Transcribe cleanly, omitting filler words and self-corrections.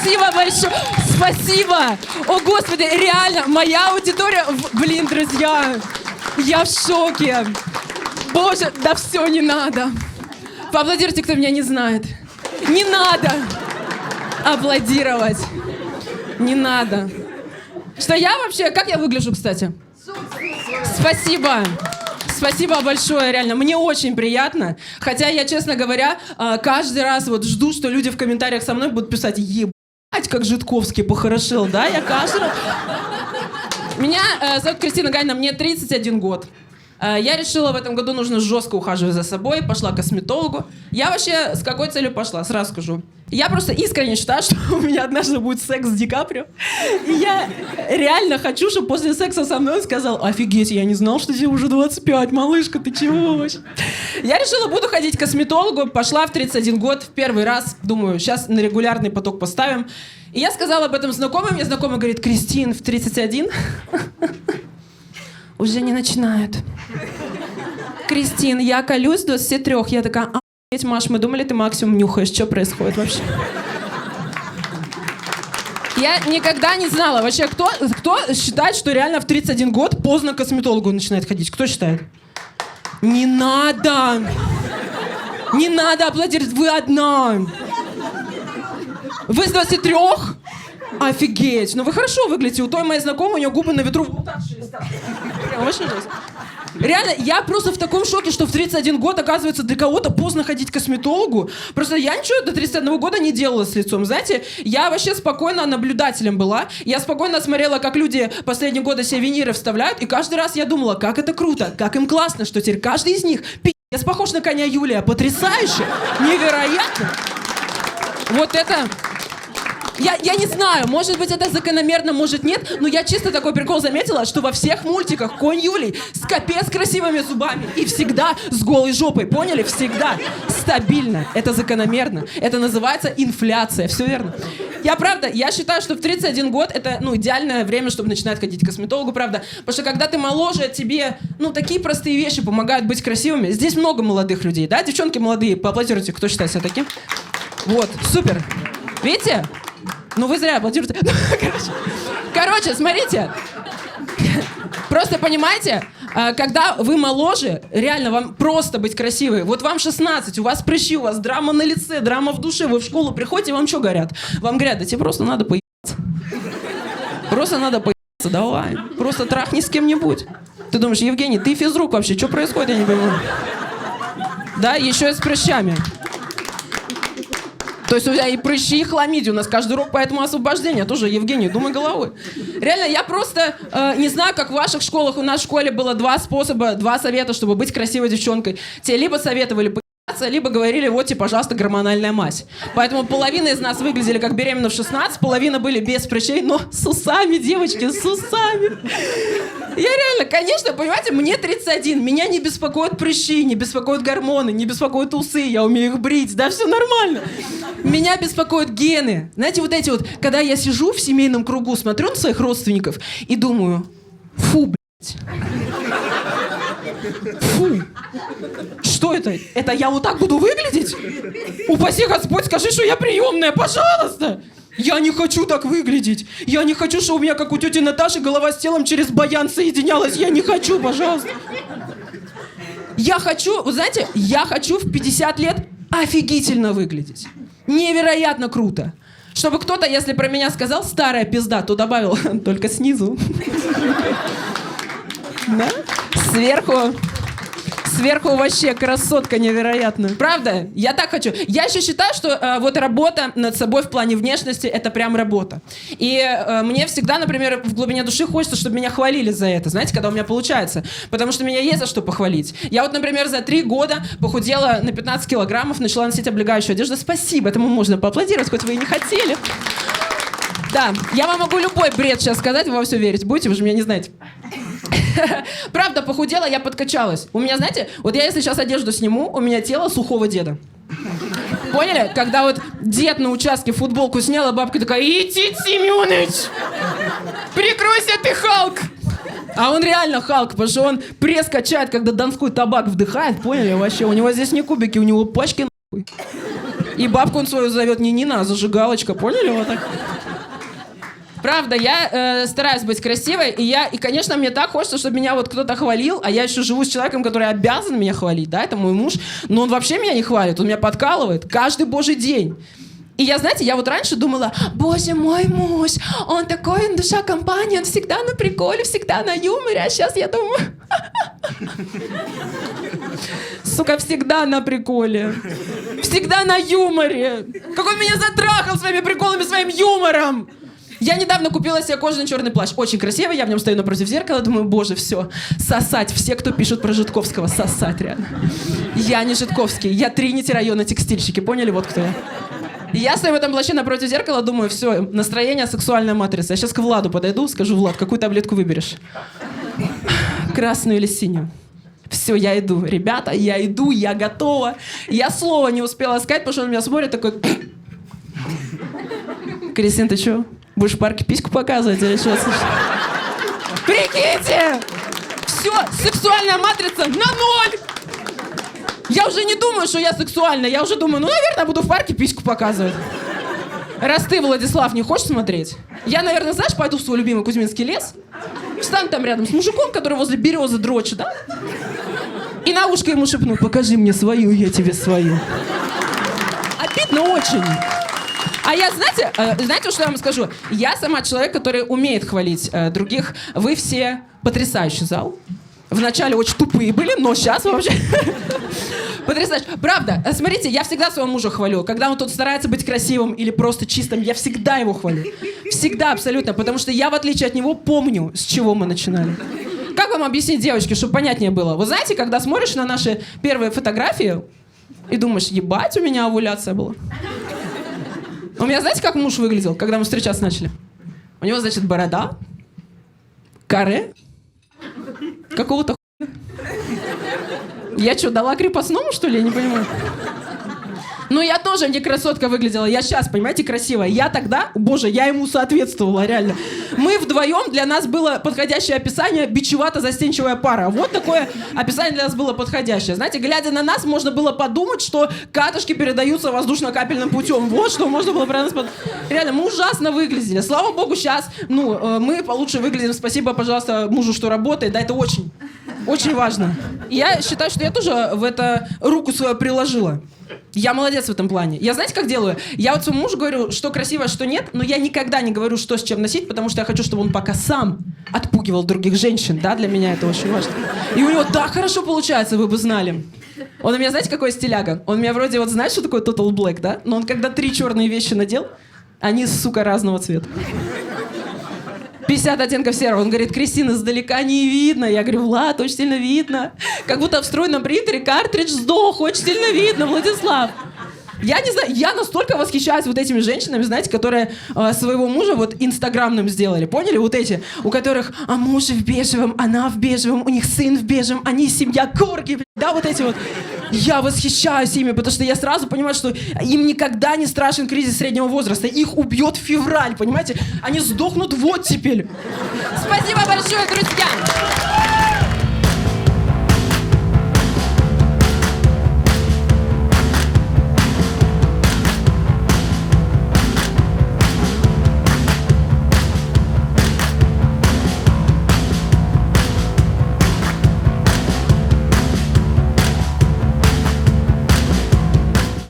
Спасибо большое. Спасибо. О, Господи, реально, моя аудитория... Блин, друзья, я в шоке. Боже, да все, не надо. Поаплодируйте, кто меня не знает. Не надо аплодировать. Не надо. Что я вообще... Как я выгляжу, кстати? Спасибо. Спасибо большое, реально. Мне очень приятно. Хотя я, честно говоря, каждый раз вот жду, что люди в комментариях со мной будут писать: ебать, как Житковский похорошел, да? Я каждый раз... Меня зовут Кристина Ганина, мне 31 год. Я решила, в этом году нужно жестко ухаживать за собой, пошла к косметологу. Я вообще с какой целью пошла, сразу скажу. Я просто искренне считаю, что у меня однажды будет секс с Ди Каприо. И я реально хочу, чтобы после секса со мной он сказал: офигеть, я не знал, что тебе уже 25, малышка, ты чего вообще? Я решила, буду ходить к косметологу, пошла в 31 год, в первый раз, думаю, сейчас на регулярный поток поставим. И я сказала об этом знакомым, мне знакомый говорит: Кристин, в 31... Уже не начинают. Кристин, я колюсь с 23. Я такая: охуеть, Маш, мы думали, ты максимум нюхаешь. Что происходит вообще? Я никогда не знала вообще, кто считает, что реально в 31 год поздно к косметологу начинает ходить. Кто считает? Не надо. Не надо аплодировать, вы одна. Вы с 23? Офигеть. Ну вы хорошо выглядите. У той моей знакомой, у нее губы на ветру вот так шелестят. Вообще жесть. Реально, я просто в таком шоке, что в 31 год, оказывается, для кого-то поздно ходить к косметологу. Просто я ничего до 31 года не делала с лицом. Знаете, я вообще спокойно наблюдателем была. Я спокойно смотрела, как люди последние годы себе виниры вставляют. И каждый раз я думала, как это круто, как им классно, что теперь каждый из них пи***ц похож на коня Юлия. Потрясающе, невероятно. Вот это... Я не знаю, может быть, это закономерно, может нет, но я чисто такой прикол заметила, что во всех мультиках конь Юлий с капец красивыми зубами и всегда с голой жопой, поняли? Всегда. Стабильно. Это закономерно. Это называется инфляция. Все верно. Я считаю, что в 31 год это, идеальное время, чтобы начинать ходить к косметологу, правда. Потому что когда ты моложе, тебе, такие простые вещи помогают быть красивыми. Здесь много молодых людей, да? Девчонки молодые, поаплодируйте, кто считает себя таким. Вот, супер. Видите? Вы зря аплодируете. Короче, смотрите. Просто понимаете, когда вы моложе, реально вам просто быть красивой. Вот вам 16, у вас прыщи, у вас драма на лице, драма в душе. Вы в школу приходите, вам что говорят? Вам говорят: да тебе просто надо поебаться. Просто надо поебаться, давай. Просто трахни с кем-нибудь. Ты думаешь: Евгений, ты физрук вообще, что происходит, я не понимаю. Да, еще и с прыщами. То есть у тебя и прыщи, и хламидия. У нас каждый урок, поэтому освобождение. Тоже, Евгений, думай головой. Реально, я просто не знаю, как в ваших школах. У нас в школе было 2 способа, 2 совета, чтобы быть красивой девчонкой. Тебе либо советовали поебаться, либо говорили: вот тебе, пожалуйста, гормональная мазь. Поэтому половина из нас выглядели как беременна в 16, половина были без прыщей, но с усами, девочки, с усами. Я реально, конечно, понимаете, мне 31, меня не беспокоят прыщи, не беспокоят гормоны, не беспокоят усы, я умею их брить, да, все нормально. Меня беспокоят гены. Знаете, вот эти вот, когда я сижу в семейном кругу, смотрю на своих родственников и думаю: фу, блядь. Фу. Что это? Это я вот так буду выглядеть? Упаси Господь, скажи, что я приемная, пожалуйста. Я не хочу так выглядеть. Я не хочу, что у меня, как у тети Наташи, голова с телом через баян соединялась. Я не хочу, пожалуйста. Я хочу, вы знаете, я хочу в 50 лет офигительно выглядеть. Невероятно круто. Чтобы кто-то, если про меня сказал «старая пизда», то добавил только снизу. Да? Сверху вообще красотка невероятная. Правда? Я так хочу. Я еще считаю, что вот работа над собой в плане внешности — это прям работа. И мне всегда, например, в глубине души хочется, чтобы меня хвалили за это. Знаете, когда у меня получается. Потому что меня есть за что похвалить. Я вот, например, за 3 года похудела на 15 килограммов, начала носить облегающую одежду. Спасибо, этому можно поаплодировать, хоть вы и не хотели. Да, я вам могу любой бред сейчас сказать, вы во все верите. Будете, вы же меня не знаете. Правда, похудела, я подкачалась. У меня, знаете, вот я если сейчас одежду сниму, у меня тело сухого деда. Поняли? Когда вот дед на участке футболку снял, а бабка такая: «Идти, Семёныч! Прикройся ты, Халк!» А он реально Халк, потому что он пресс качает, когда донской табак вдыхает, поняли? Вообще, у него здесь не кубики, у него пачки нахуй. И бабку он свою зовет не Нина, а зажигалочка, поняли? Вот так. Правда, я стараюсь быть красивой, и, конечно, мне так хочется, чтобы меня вот кто-то хвалил, а я еще живу с человеком, который обязан меня хвалить, да, это мой муж, но он вообще меня не хвалит, он меня подкалывает каждый божий день. И я, знаете, я вот раньше думала, боже мой муж, он такой, он душа компании, он всегда на приколе, всегда на юморе, а сейчас я думаю, сука, всегда на приколе, всегда на юморе, как он меня затрахал своими приколами, своим юмором. Я недавно купила себе кожаный черный плащ. Очень красивый, я в нем стою напротив зеркала, думаю, боже, все, сосать. Все, кто пишут про Житковского, сосать реально. Я не Житковский, я Тринити района текстильщики, поняли, вот кто я. И я стою в этом плаще напротив зеркала, думаю, все, настроение, сексуальная матрица. Я сейчас к Владу подойду, скажу, Влад, какую таблетку выберешь? Красную или синюю? Все, я иду. Ребята, я иду, я готова. Я слова не успела сказать, потому что он меня смотрит такой... Кристин, ты что? Будешь в парке письку показывать или что? Прикиньте! Все, сексуальная матрица на 0! Я уже не думаю, что я сексуальная. Я уже думаю, ну, наверное, буду в парке письку показывать. Раз ты, Владислав, не хочешь смотреть, я, наверное, знаешь, пойду в свой любимый Кузьминский лес, встану там рядом с мужиком, который возле березы дрочит, да? И на ушко ему шепну, покажи мне свою, я тебе свою. Обидно очень. А я, знаете, что я вам скажу? Я сама человек, который умеет хвалить других. Вы все потрясающий зал. Вначале очень тупые были, но сейчас вообще... Потрясающе. Правда, смотрите, я всегда своего мужа хвалю. Когда он тут старается быть красивым или просто чистым, я всегда его хвалю. Всегда, абсолютно. Потому что я, в отличие от него, помню, с чего мы начинали. Как вам объяснить, девочки, чтобы понятнее было? Вы знаете, когда смотришь на наши первые фотографии и думаешь, ебать, у меня овуляция была. У меня, знаете, как муж выглядел, когда мы встречаться начали? У него, значит, борода, каре, какого-то хуя. Я что, дала крепостному, что ли? Я не понимаю. Ну, я тоже не красотка выглядела. Я сейчас, понимаете, красивая. Я тогда, боже, я ему соответствовала, реально. Мы вдвоем, для нас было подходящее описание «бичевато-застенчивая пара». Вот такое описание для нас было подходящее. Знаете, глядя на нас, можно было подумать, что катышки передаются воздушно-капельным путем. Вот что можно было про нас подумать. Реально, мы ужасно выглядели. Слава богу, сейчас, мы получше выглядим. Спасибо, пожалуйста, мужу, что работает. Да, это очень, очень важно. Я считаю, что я тоже в это руку свою приложила. Я молодец в этом плане. Я знаете, как делаю? Я вот своему мужу говорю, что красиво, что нет, но я никогда не говорю, что с чем носить, потому что я хочу, чтобы он пока сам отпугивал других женщин, да, для меня это очень важно. И у него так хорошо получается, вы бы знали. Он у меня, знаете, какой стиляга? Он у меня вроде, вот знаешь, что такое Total Black, да? Но он когда 3 черные вещи надел, они, сука, разного цвета. 50 оттенков серого. Он говорит, Кристина, издалека не видно. Я говорю, Влад, очень сильно видно. Как будто в встроенном принтере картридж сдох. Очень сильно видно, Владислав. Я не знаю, я настолько восхищаюсь вот этими женщинами, знаете, которые своего мужа вот инстаграмным сделали. Поняли? Вот эти, у которых муж в бежевом, она в бежевом, у них сын в бежевом, они семья корги. Да, вот эти вот. Я восхищаюсь ими, потому что я сразу понимаю, что им никогда не страшен кризис среднего возраста. Их убьет февраль, понимаете? Они сдохнут в оттепель. Спасибо большое, друзья!